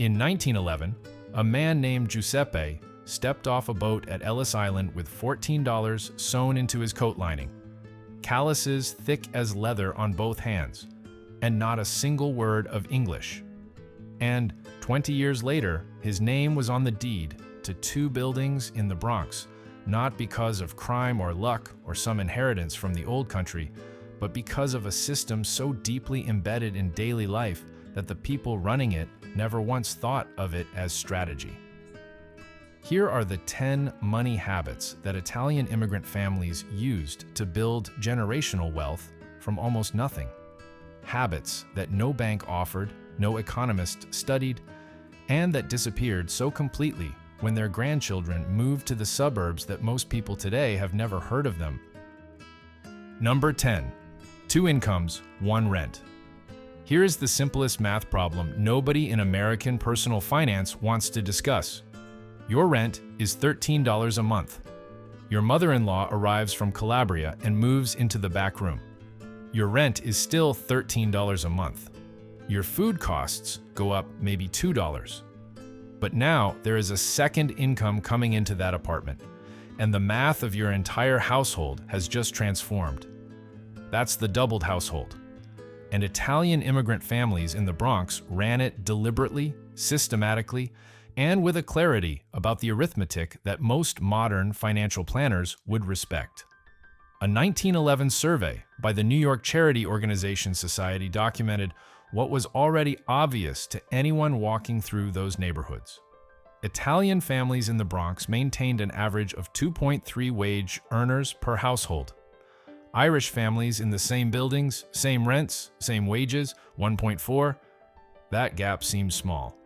In 1911, a man named Giuseppe stepped off a boat at Ellis Island with $14 sewn into his coat lining, calluses thick as leather on both hands, and not a single word of English. And 20 years later, his name was on the deed to 2 buildings in the Bronx, not because of crime or luck or some inheritance from the old country, but because of a system so deeply embedded in daily life that the people running it never once thought of it as strategy. Here are the 10 money habits that Italian immigrant families used to build generational wealth from almost nothing. Habits that no bank offered, no economist studied, and that disappeared so completely when their grandchildren moved to the suburbs that most people today have never heard of them. Number 10. 2 incomes, 1 rent. Here is the simplest math problem nobody in American personal finance wants to discuss. Your rent is $13 a month. Your mother-in-law arrives from Calabria and moves into the back room. Your rent is still $13 a month. Your food costs go up maybe $2. But now there is a second income coming into that apartment, and the math of your entire household has just transformed. That's the doubled household. And Italian immigrant families in the Bronx ran it deliberately, systematically, and with a clarity about the arithmetic that most modern financial planners would respect. A 1911 survey by the New York charity organization Society documented what was already obvious to anyone walking through those neighborhoods. Italian families in the Bronx maintained an average of 2.3 wage earners per household. Irish families in the same buildings, same rents, same wages, 1.4. That gap seemed small.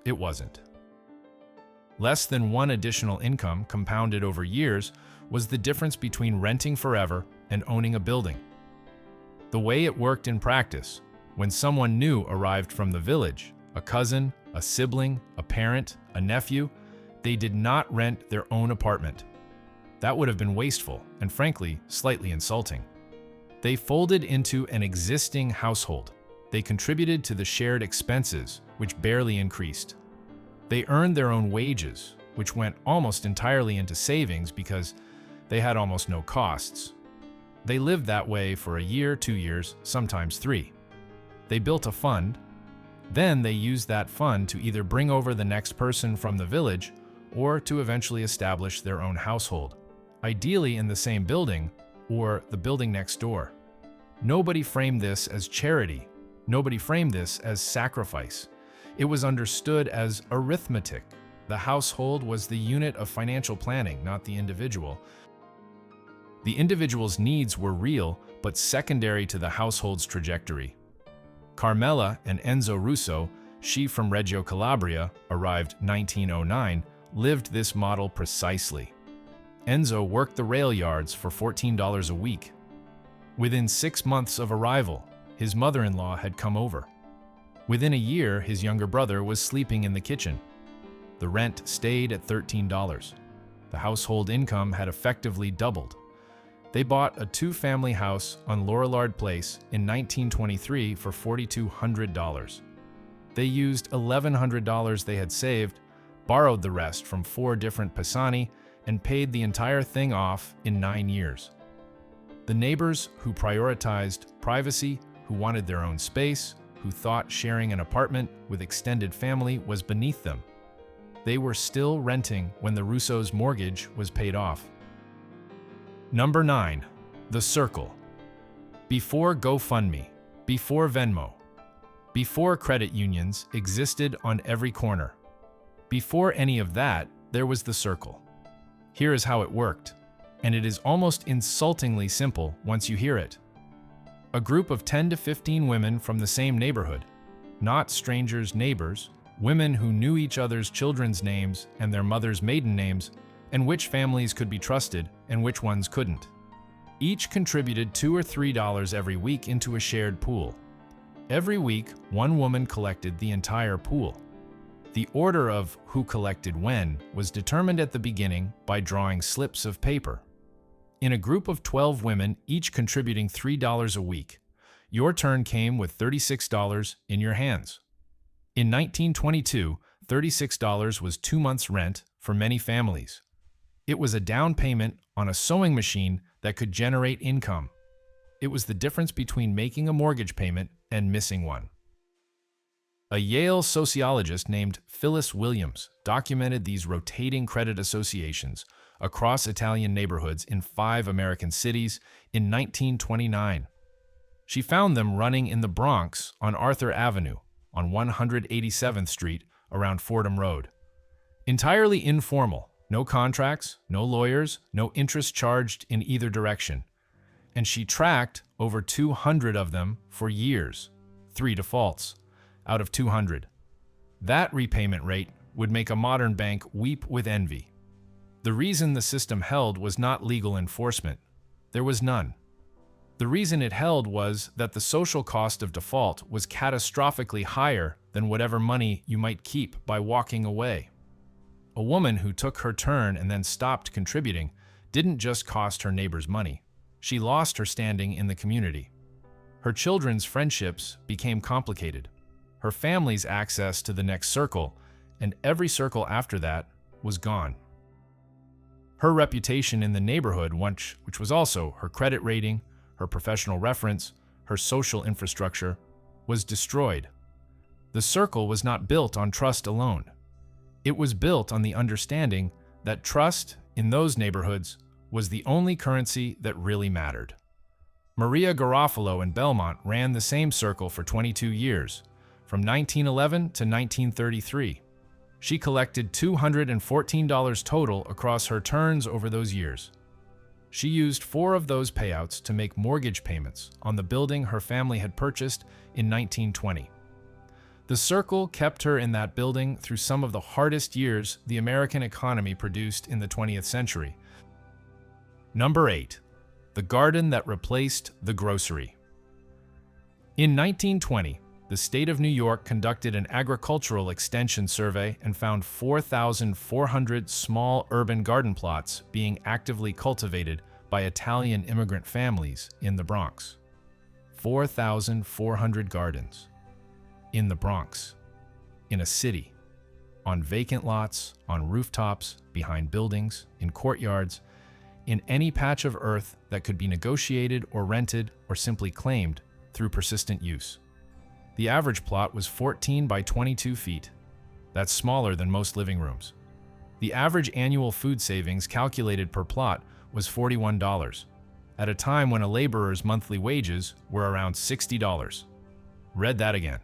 It wasn't. Less than 1 additional income compounded over years was the difference between renting forever and owning a building. The way it worked in practice, when someone new arrived from the village, a cousin, a sibling, a parent, a nephew, they did not rent their own apartment. That would have been wasteful and, frankly, slightly insulting. They folded into an existing household. They contributed to the shared expenses, which barely increased. They earned their own wages, which went almost entirely into savings because they had almost no costs. They lived that way for a year, 2 years, sometimes 3. They built a fund. Then they used that fund to either bring over the next person from the village or to eventually establish their own household, ideally in the same building or the building next door. Nobody framed this as charity. Nobody framed this as sacrifice. It was understood as arithmetic. The household was the unit of financial planning, not the individual. The individual's needs were real, but secondary to the household's trajectory. Carmela and Enzo Russo, she from Reggio Calabria, arrived 1909, lived this model precisely. Enzo worked the rail yards for $14 a week. Within 6 months of arrival, his mother-in-law had come over. Within a year, his younger brother was sleeping in the kitchen. The rent stayed at $13. The household income had effectively doubled. They bought a 2-family house on Lorillard Place in 1923 for $4,200. They used $1,100 they had saved, borrowed the rest from 4 different Pisani, and paid the entire thing off in 9 years. The neighbors who prioritized privacy, who wanted their own space, who thought sharing an apartment with extended family was beneath them. They were still renting when the Russo's mortgage was paid off. Number 9. The Circle. Before GoFundMe, before Venmo, before credit unions existed on every corner, before any of that, there was the Circle. Here is how it worked, and it is almost insultingly simple once you hear it. A group of 10 to 15 women from the same neighborhood, not strangers, neighbors, women who knew each other's children's names and their mother's maiden names, and which families could be trusted and which ones couldn't. Each contributed $2 or $3 every week into a shared pool. Every week, one woman collected the entire pool. The order of who collected when was determined at the beginning by drawing slips of paper. In a group of 12 women, each contributing $3 a week, your turn came with $36 in your hands. In 1922, $36 was 2 months' rent for many families. It was a down payment on a sewing machine that could generate income. It was the difference between making a mortgage payment and missing one. A Yale sociologist named Phyllis Williams documented these rotating credit associations across Italian neighborhoods in 5 American cities in 1929. She found them running in the Bronx on Arthur Avenue, on 187th Street, around Fordham Road. Entirely informal, no contracts, no lawyers, no interest charged in either direction. And she tracked over 200 of them for years, 3 defaults out of 200. That repayment rate would make a modern bank weep with envy. The reason the system held was not legal enforcement. There was none. The reason it held was that the social cost of default was catastrophically higher than whatever money you might keep by walking away. A woman who took her turn and then stopped contributing didn't just cost her neighbors money. She lost her standing in the community. Her children's friendships became complicated. Her family's access to the next circle, and every circle after that, was gone. Her reputation in the neighborhood, which was also her credit rating, her professional reference, her social infrastructure, was destroyed. The circle was not built on trust alone. It was built on the understanding that trust in those neighborhoods was the only currency that really mattered. Maria Garofalo in Belmont ran the same circle for 22 years, from 1911 to 1933. She collected $214 total across her turns over those years. She used 4 of those payouts to make mortgage payments on the building her family had purchased in 1920. The circle kept her in that building through some of the hardest years the American economy produced in the 20th century. Number 8. The garden that replaced the grocery. In 1920, the state of New York conducted an agricultural extension survey and found 4,400 small urban garden plots being actively cultivated by Italian immigrant families in the Bronx. 4,400 gardens. In the Bronx. In a city. On vacant lots, on rooftops, behind buildings, in courtyards, in any patch of earth that could be negotiated or rented or simply claimed through persistent use. The average plot was 14 by 22 feet. That's smaller than most living rooms. The average annual food savings calculated per plot was $41, at a time when a laborer's monthly wages were around $60. Read that again.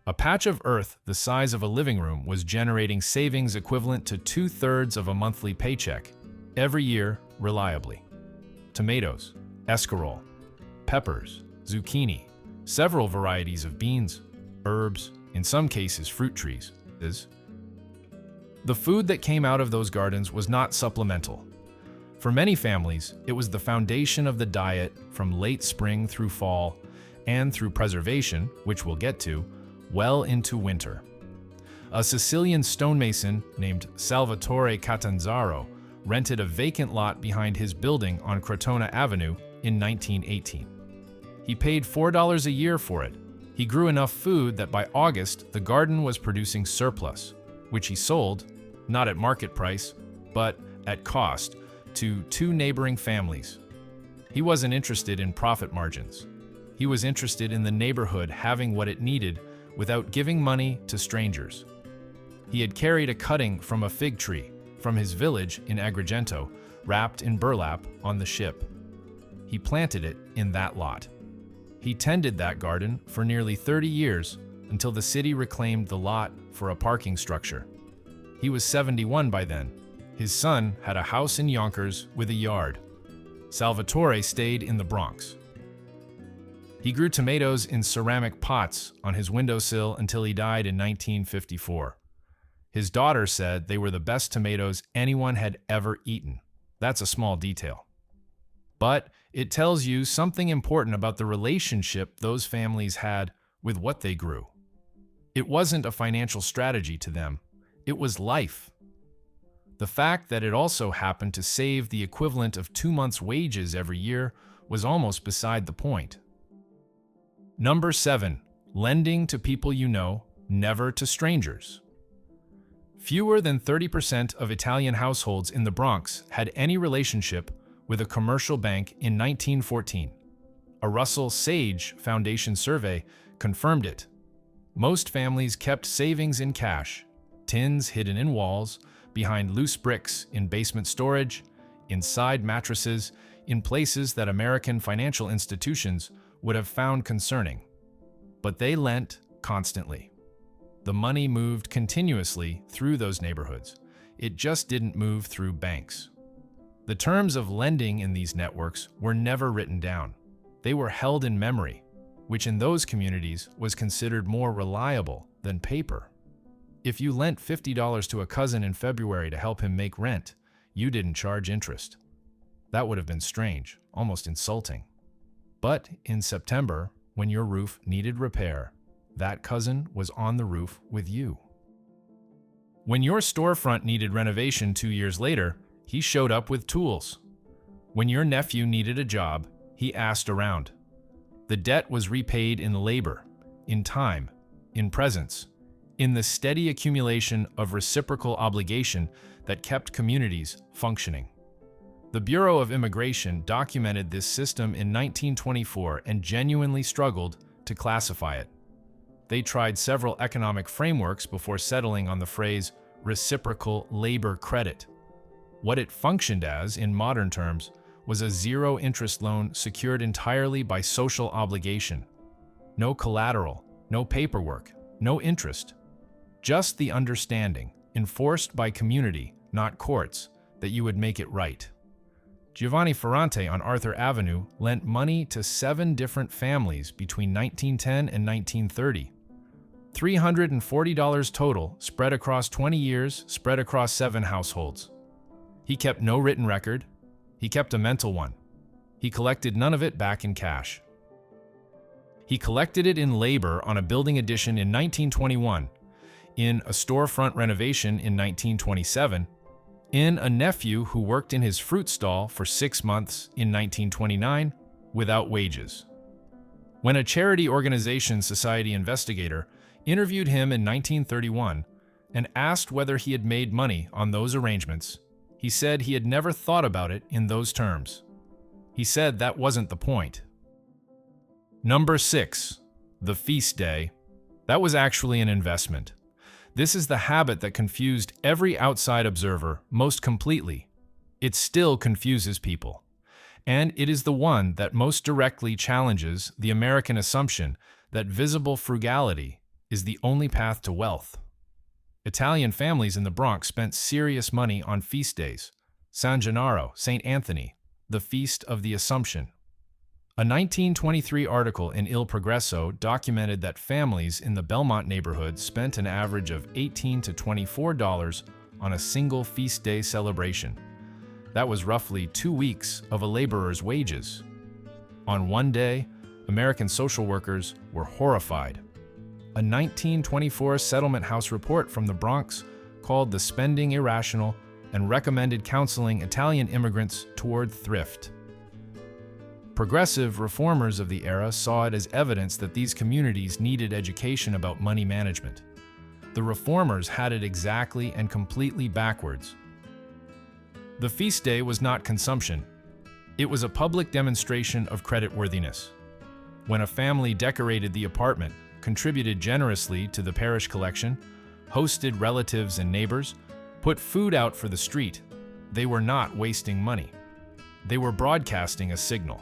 A patch of earth the size of a living room was generating savings equivalent to 2/3 of a monthly paycheck, every year, reliably. Tomatoes, escarole, peppers, zucchini, several varieties of beans, herbs, in some cases fruit trees. The food that came out of those gardens was not supplemental. For many families, it was the foundation of the diet from late spring through fall, and through preservation, which we'll get to, well into winter. A Sicilian stonemason named Salvatore Catanzaro rented a vacant lot behind his building on Crotona Avenue in 1918. He paid $4 a year for it. He grew enough food that by August, the garden was producing surplus, which he sold, not at market price, but at cost, to 2 neighboring families. He wasn't interested in profit margins. He was interested in the neighborhood having what it needed without giving money to strangers. He had carried a cutting from a fig tree from his village in Agrigento, wrapped in burlap on the ship. He planted it in that lot. He tended that garden for nearly 30 years until the city reclaimed the lot for a parking structure. He was 71 by then. His son had a house in Yonkers with a yard. Salvatore stayed in the Bronx. He grew tomatoes in ceramic pots on his windowsill until he died in 1954. His daughter said they were the best tomatoes anyone had ever eaten. That's a small detail. But it tells you something important about the relationship those families had with what they grew. It wasn't a financial strategy to them. It was life. The fact that it also happened to save the equivalent of 2 months' wages every year was almost beside the point. Number 7. Lending to people you know never to strangers. Fewer than 30% of Italian households in the Bronx had any relationship with a commercial bank in 1914. A Russell Sage Foundation survey confirmed it. Most families kept savings in cash, tins hidden in walls, behind loose bricks in basement storage, inside mattresses, in places that American financial institutions would have found concerning. But they lent constantly. The money moved continuously through those neighborhoods. It just didn't move through banks. The terms of lending in these networks were never written down. They were held in memory, which in those communities was considered more reliable than paper. If you lent $50 to a cousin in February to help him make rent, you didn't charge interest. That would have been strange, almost insulting. But in September, when your roof needed repair, that cousin was on the roof with you. When your storefront needed renovation 2 years later, he showed up with tools. When your nephew needed a job, he asked around. The debt was repaid in labor, in time, in presence, in the steady accumulation of reciprocal obligation that kept communities functioning. The Bureau of Immigration documented this system in 1924 and genuinely struggled to classify it. They tried several economic frameworks before settling on the phrase reciprocal labor credit. What it functioned as, in modern terms, was a zero-interest loan secured entirely by social obligation. No collateral, no paperwork, no interest. Just the understanding, enforced by community, not courts, that you would make it right. Giovanni Ferrante on Arthur Avenue lent money to 7 different families between 1910 and 1930. $340 total, spread across 20 years, spread across 7 households. He kept no written record. He kept a mental one. He collected none of it back in cash. He collected it in labor on a building addition in 1921, in a storefront renovation in 1927, in a nephew who worked in his fruit stall for 6 months in 1929 without wages. When a charity organization society investigator interviewed him in 1931 and asked whether he had made money on those arrangements, he said he had never thought about it in those terms. He said that wasn't the point. Number 6, the feast day. That was actually an investment. This is the habit that confused every outside observer most completely. It still confuses people. And it is the one that most directly challenges the American assumption that visible frugality is the only path to wealth. Italian families in the Bronx spent serious money on feast days. San Gennaro, St. Anthony, the Feast of the Assumption. A 1923 article in Il Progresso documented that families in the Belmont neighborhood spent an average of $18 to $24 on a single feast day celebration. That was roughly 2 weeks of a laborer's wages. On one day, American social workers were horrified. A 1924 settlement house report from the Bronx called the spending irrational and recommended counseling Italian immigrants toward thrift. Progressive reformers of the era saw it as evidence that these communities needed education about money management. The reformers had it exactly and completely backwards. The feast day was not consumption. It was a public demonstration of creditworthiness. When a family decorated the apartment, contributed generously to the parish collection, hosted relatives and neighbors, put food out for the street, they were not wasting money. They were broadcasting a signal.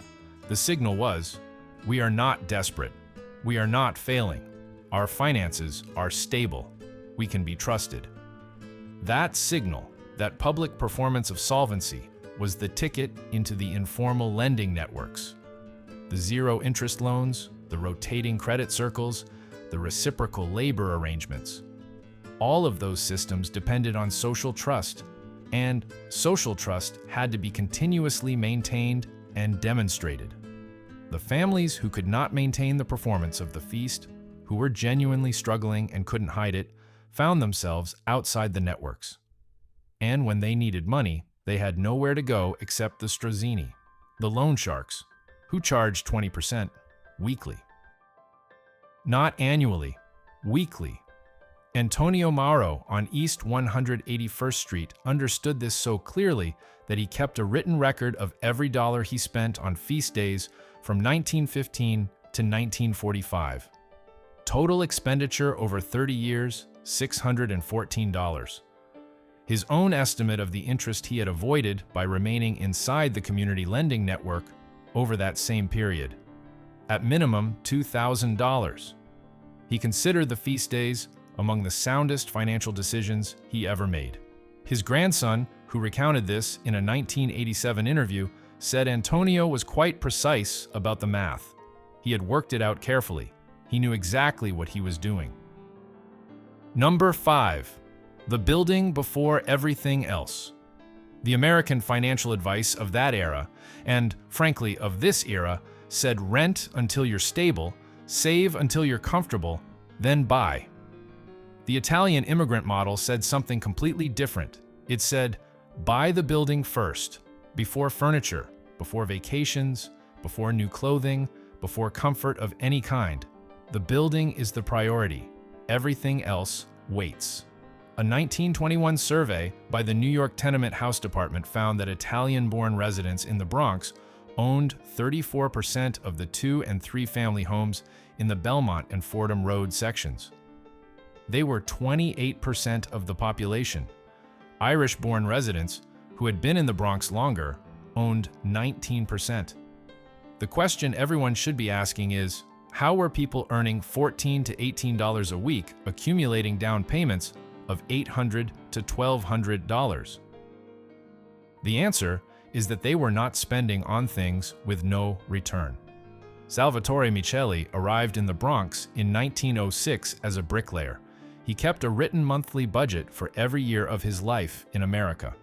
The signal was, we are not desperate. We are not failing. Our finances are stable. We can be trusted. That signal, that public performance of solvency, was the ticket into the informal lending networks. The zero-interest loans, the rotating credit circles, the reciprocal labor arrangements. All of those systems depended on social trust, and social trust had to be continuously maintained and demonstrated. The families who could not maintain the performance of the feast, who were genuinely struggling and couldn't hide it, found themselves outside the networks. And when they needed money, they had nowhere to go except the Strozzini, the loan sharks, who charged 20% weekly. Not annually, weekly, Antonio Mauro on East 181st Street understood this so clearly that he kept a written record of every dollar he spent on feast days from 1915 to 1945. Total expenditure over 30 years, $614. His own estimate of the interest he had avoided by remaining inside the community lending network over that same period. At minimum, $2,000. He considered the feast days among the soundest financial decisions he ever made. His grandson, who recounted this in a 1987 interview, said Antonio was quite precise about the math. He had worked it out carefully. He knew exactly what he was doing. Number 5. The building before everything else. The American financial advice of that era, and frankly of this era, said rent until you're stable, save until you're comfortable, then buy. The Italian immigrant model said something completely different. It said, buy the building first, before furniture, before vacations, before new clothing, before comfort of any kind. The building is the priority. Everything else waits. A 1921 survey by the New York Tenement House Department found that Italian-born residents in the Bronx owned 34% of the 2- and 3-family homes in the Belmont and Fordham Road sections. They were 28% of the population. Irish-born residents, who had been in the Bronx longer, owned 19%. The question everyone should be asking is, how were people earning $14 to $18 a week accumulating down payments of $800 to $1,200? The answer is that they were not spending on things with no return. Salvatore Micheli arrived in the Bronx in 1906 as a bricklayer. He kept a written monthly budget for every year of his life in America.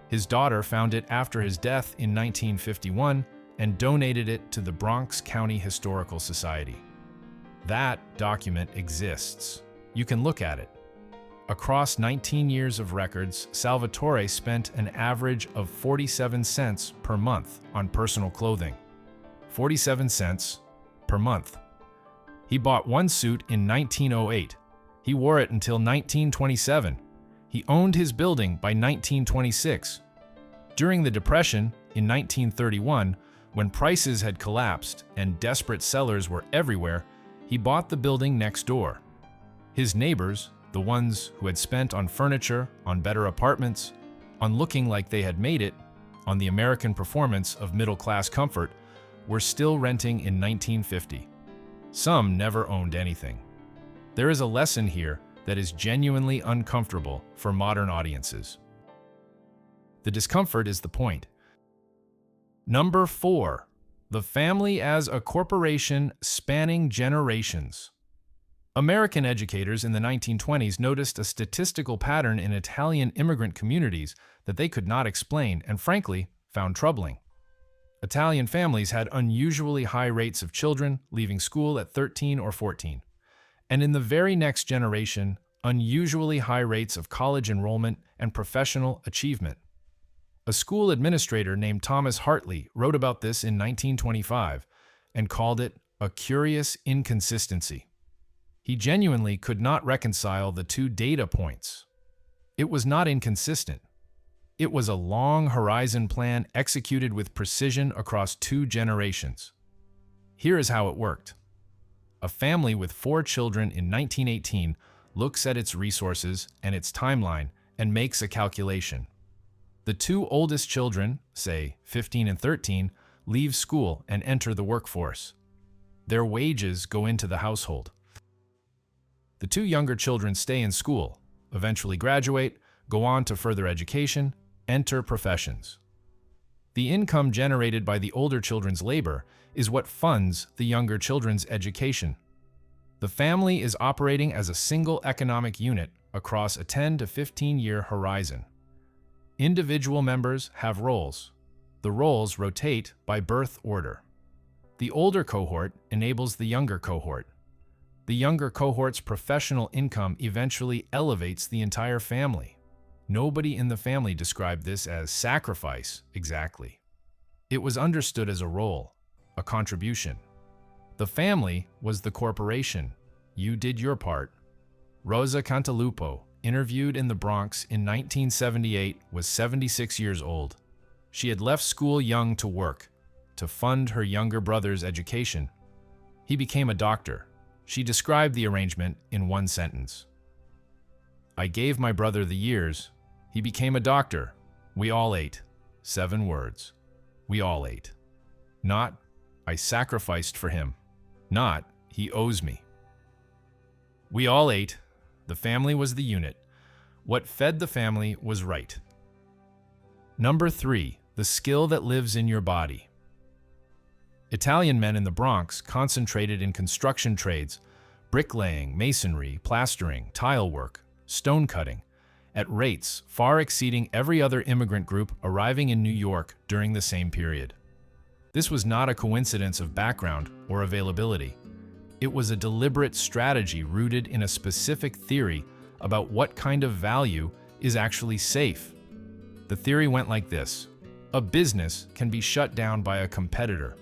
His daughter found it after his death in 1951 and donated it to the Bronx County Historical Society. That document exists. You can look at it. Across 19 years of records, Salvatore spent an average of 47 cents per month on personal clothing. 47 cents per month. He bought one suit in 1908. He wore it until 1927. He owned his building by 1926. During the Depression, in 1931, when prices had collapsed and desperate sellers were everywhere, he bought the building next door. His neighbors, the ones who had spent on furniture, on better apartments, on looking like they had made it, on the American performance of middle-class comfort, were still renting in 1950. Some never owned anything. There is a lesson here that is genuinely uncomfortable for modern audiences. The discomfort is the point. Number 4. The family as a corporation spanning generations. American educators in the 1920s noticed a statistical pattern in Italian immigrant communities that they could not explain and, frankly, found troubling. Italian families had unusually high rates of children leaving school at 13 or 14. And in the very next generation, unusually high rates of college enrollment and professional achievement. A school administrator named Thomas Hartley wrote about this in 1925 and called it a curious inconsistency. He genuinely could not reconcile the two data points. It was not inconsistent. It was a long horizon plan executed with precision across 2 generations. Here is how it worked. A family with 4 children in 1918 looks at its resources and its timeline and makes a calculation. The 2 oldest children, say 15 and 13, leave school and enter the workforce. Their wages go into the household. The 2 younger children stay in school, eventually graduate, go on to further education, enter professions. The income generated by the older children's labor is what funds the younger children's education. The family is operating as a single economic unit across a 10 to 15-year horizon. Individual members have roles. The roles rotate by birth order. The older cohort enables the younger cohort. The younger cohort's professional income eventually elevates the entire family. Nobody in the family described this as sacrifice exactly. It was understood as a role, a contribution. The family was the corporation. You did your part. Rosa Cantalupo, interviewed in the Bronx in 1978, was 76 years old. She had left school young to work, to fund her younger brother's education. He became a doctor. She described the arrangement in one sentence. "I gave my brother the years. He became a doctor. We all ate." 7 words. We all ate. Not, "I sacrificed for him." Not, "He owes me." We all ate. The family was the unit. What fed the family was right. Number 3, the skill that lives in your body. Italian men in the Bronx concentrated in construction trades, bricklaying, masonry, plastering, tile work, stone cutting, at rates far exceeding every other immigrant group arriving in New York during the same period. This was not a coincidence of background or availability. It was a deliberate strategy rooted in a specific theory about what kind of value is actually safe. The theory went like this: a business can be shut down by a competitor,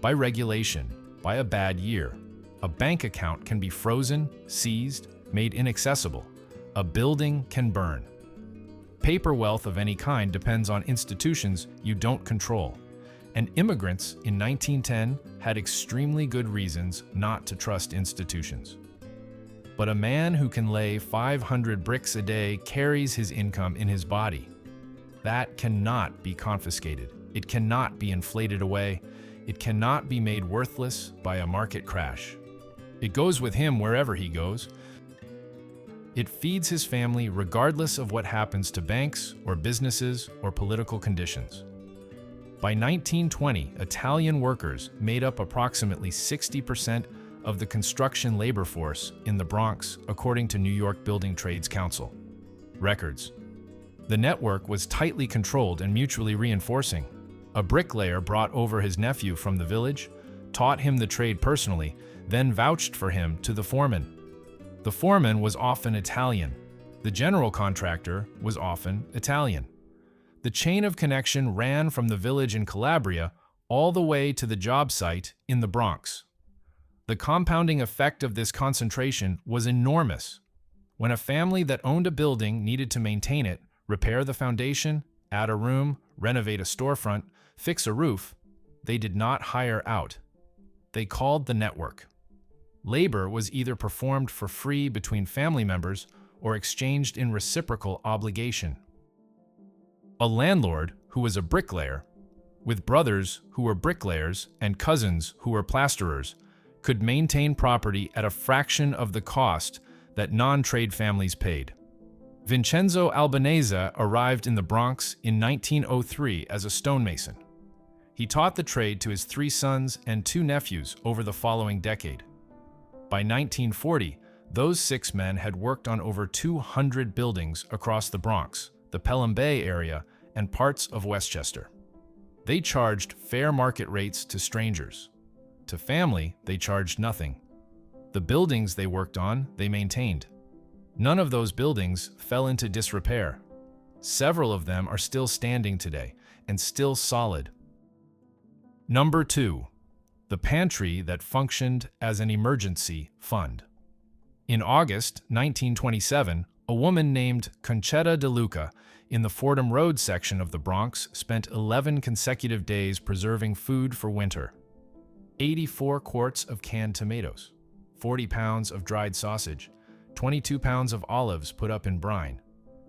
by regulation, by a bad year. A bank account can be frozen, seized, made inaccessible. A building can burn. Paper wealth of any kind depends on institutions you don't control. And immigrants in 1910 had extremely good reasons not to trust institutions. But a man who can lay 500 bricks a day carries his income in his body. That cannot be confiscated. It cannot be inflated away. It cannot be made worthless by a market crash. It goes with him wherever he goes. It feeds his family regardless of what happens to banks or businesses or political conditions. By 1920, Italian workers made up approximately 60% of the construction labor force in the Bronx, according to New York Building Trades Council records. The network was tightly controlled and mutually reinforcing. A bricklayer brought over his nephew from the village, taught him the trade personally, then vouched for him to the foreman. The foreman was often Italian. The general contractor was often Italian. The chain of connection ran from the village in Calabria all the way to the job site in the Bronx. The compounding effect of this concentration was enormous. When a family that owned a building needed to maintain it, repair the foundation, add a room, renovate a storefront, fix a roof, they did not hire out. They called the network. Labor was either performed for free between family members or exchanged in reciprocal obligation. A landlord who was a bricklayer, with brothers who were bricklayers and cousins who were plasterers, could maintain property at a fraction of the cost that non-trade families paid. Vincenzo Albanese arrived in the Bronx in 1903 as a stonemason. He taught the trade to his 3 sons and 2 nephews over the following decade. By 1940, those 6 men had worked on over 200 buildings across the Bronx, the Pelham Bay area, and parts of Westchester. They charged fair market rates to strangers. To family, they charged nothing. The buildings they worked on, they maintained. None of those buildings fell into disrepair. Several of them are still standing today, and still solid. Number 2. The pantry that functioned as an emergency fund. In August 1927, a woman named Concetta De Luca in the Fordham Road section of the Bronx spent 11 consecutive days preserving food for winter. 84 quarts of canned tomatoes, 40 pounds of dried sausage, 22 pounds of olives put up in brine,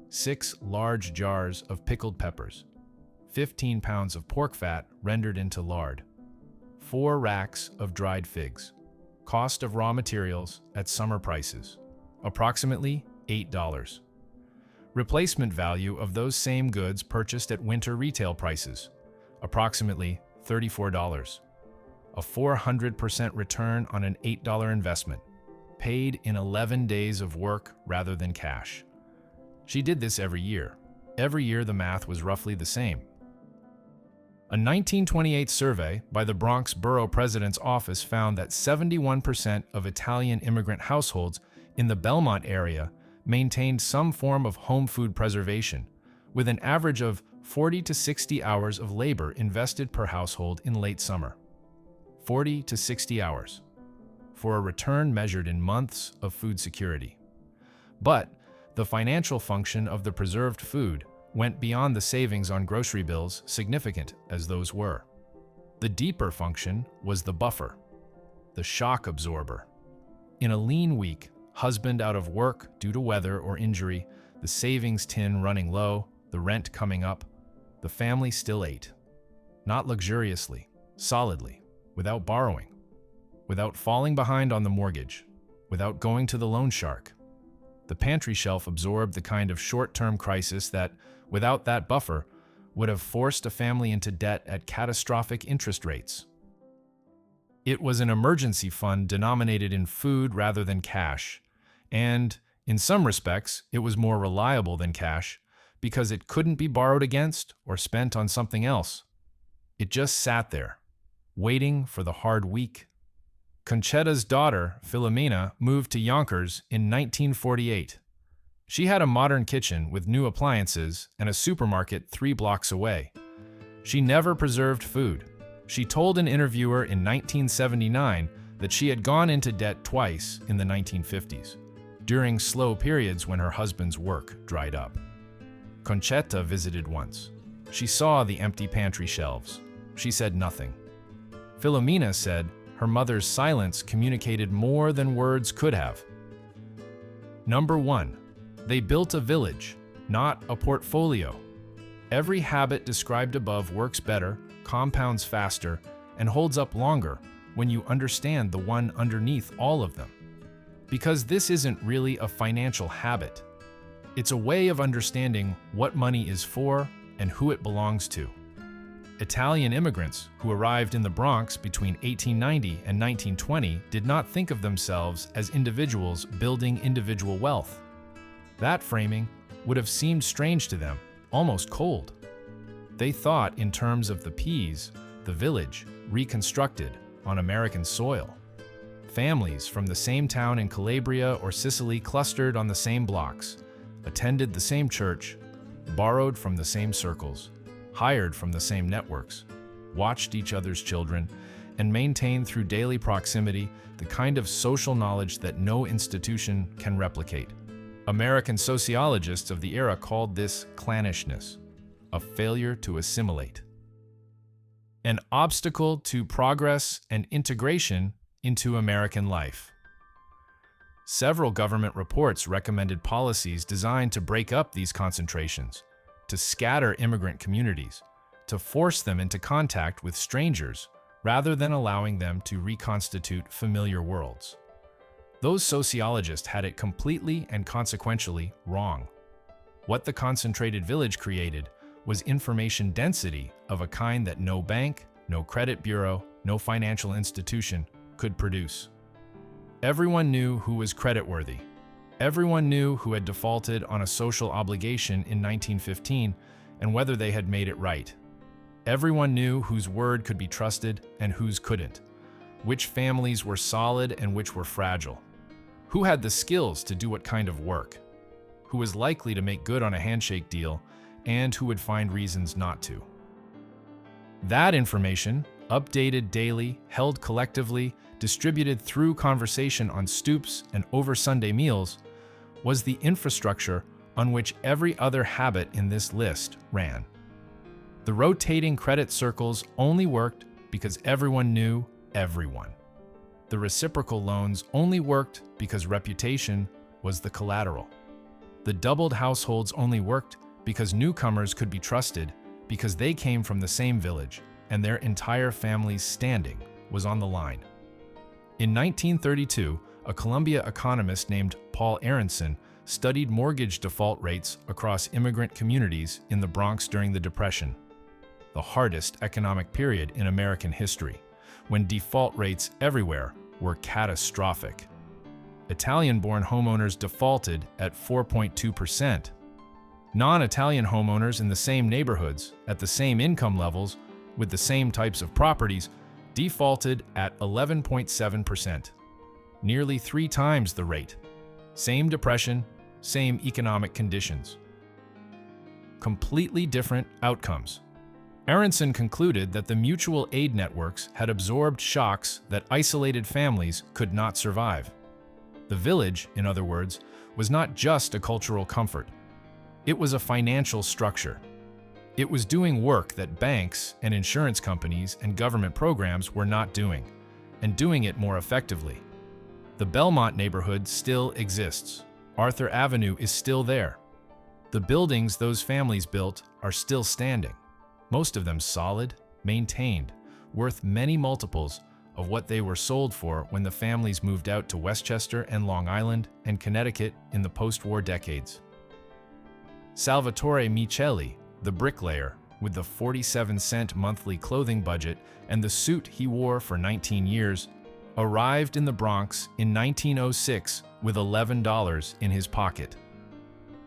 6 large jars of pickled peppers, 15 pounds of pork fat rendered into lard, 4 racks of dried figs. Cost of raw materials at summer prices, approximately $8. Replacement value of those same goods purchased at winter retail prices, approximately $34. A 400% return on an $8 investment, paid in 11 days of work rather than cash. She did this every year. Every year the math was roughly the same. A 1928 survey by the Bronx Borough President's Office found that 71% of Italian immigrant households in the Belmont area maintained some form of home food preservation, with an average of 40 to 60 hours of labor invested per household in late summer. 40 to 60 hours, for a return measured in months of food security. But the financial function of the preserved food went beyond the savings on grocery bills, significant as those were. The deeper function was the buffer, the shock absorber. In a lean week, husband out of work due to weather or injury, the savings tin running low, the rent coming up, the family still ate. Not luxuriously, solidly, without borrowing, without falling behind on the mortgage, without going to the loan shark. The pantry shelf absorbed the kind of short-term crisis that, without that buffer, would have forced a family into debt at catastrophic interest rates. It was an emergency fund denominated in food rather than cash, and, in some respects, it was more reliable than cash because it couldn't be borrowed against or spent on something else. It just sat there, waiting for the hard week. Conchetta's daughter, Philomena, moved to Yonkers in 1948. She had a modern kitchen with new appliances and a supermarket 3 blocks away. She never preserved food. She told an interviewer in 1979 that she had gone into debt twice in the 1950s, during slow periods when her husband's work dried up. Conchetta visited once. She saw the empty pantry shelves. She said nothing. Philomena said her mother's silence communicated more than words could have. Number 1. They built a village, not a portfolio. Every habit described above works better, compounds faster, and holds up longer when you understand the one underneath all of them. Because this isn't really a financial habit. It's a way of understanding what money is for and who it belongs to. Italian immigrants who arrived in the Bronx between 1890 and 1920 did not think of themselves as individuals building individual wealth. That framing would have seemed strange to them, almost cold. They thought in terms of the peas, the village, reconstructed on American soil. Families from the same town in Calabria or Sicily clustered on the same blocks, attended the same church, borrowed from the same circles, hired from the same networks, watched each other's children, and maintained through daily proximity the kind of social knowledge that no institution can replicate. American sociologists of the era called this clannishness, a failure to assimilate, an obstacle to progress and integration into American life. Several government reports recommended policies designed to break up these concentrations, to scatter immigrant communities, to force them into contact with strangers rather than allowing them to reconstitute familiar worlds. Those sociologists had it completely and consequentially wrong. What the concentrated village created was information density of a kind that no bank, no credit bureau, no financial institution could produce. Everyone knew who was creditworthy. Everyone knew who had defaulted on a social obligation in 1915 and whether they had made it right. Everyone knew whose word could be trusted and whose couldn't, which families were solid and which were fragile, who had the skills to do what kind of work, who was likely to make good on a handshake deal, and who would find reasons not to. That information, updated daily, held collectively, distributed through conversation on stoops and over Sunday meals, was the infrastructure on which every other habit in this list ran. The rotating credit circles only worked because everyone knew everyone. The reciprocal loans only worked because reputation was the collateral. The doubled households only worked because newcomers could be trusted because they came from the same village and their entire family's standing was on the line. In 1932, a Columbia economist named Paul Aronson studied mortgage default rates across immigrant communities in the Bronx during the Depression, the hardest economic period in American history, when default rates everywhere were catastrophic. Italian-born homeowners defaulted at 4.2%. Non-Italian homeowners in the same neighborhoods, at the same income levels, with the same types of properties, defaulted at 11.7%, nearly 3 times the rate. Same depression, same economic conditions. Completely different outcomes. Aronson concluded that the mutual aid networks had absorbed shocks that isolated families could not survive. The village, in other words, was not just a cultural comfort. It was a financial structure. It was doing work that banks and insurance companies and government programs were not doing, and doing it more effectively. The Belmont neighborhood still exists. Arthur Avenue is still there. The buildings those families built are still standing, most of them solid, maintained, worth many multiples of what they were sold for when the families moved out to Westchester and Long Island and Connecticut in the post-war decades. Salvatore Micheli, the bricklayer, with the 47-cent monthly clothing budget and the suit he wore for 19 years, arrived in the Bronx in 1906 with $11 in his pocket.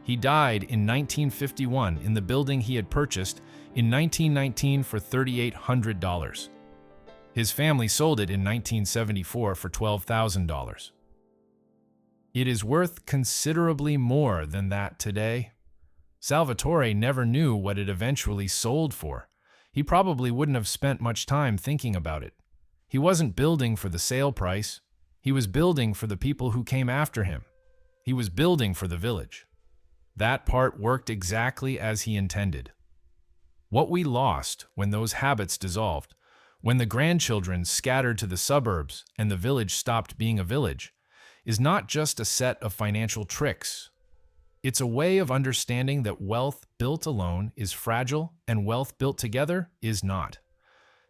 He died in 1951 in the building he had purchased in 1919 for $3,800. His family sold it in 1974 for $12,000. It is worth considerably more than that today. Salvatore never knew what it eventually sold for. He probably wouldn't have spent much time thinking about it. He wasn't building for the sale price. He was building for the people who came after him. He was building for the village. That part worked exactly as he intended. What we lost when those habits dissolved, when the grandchildren scattered to the suburbs and the village stopped being a village, is not just a set of financial tricks. It's a way of understanding that wealth built alone is fragile and wealth built together is not.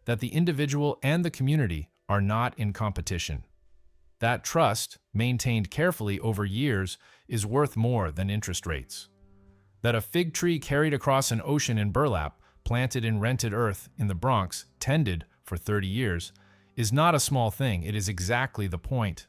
That the individual and the community are not in competition. That trust, maintained carefully over years, is worth more than interest rates. That a fig tree carried across an ocean in burlap, planted in rented earth in the Bronx, tended for 30 years, is not a small thing. It is exactly the point.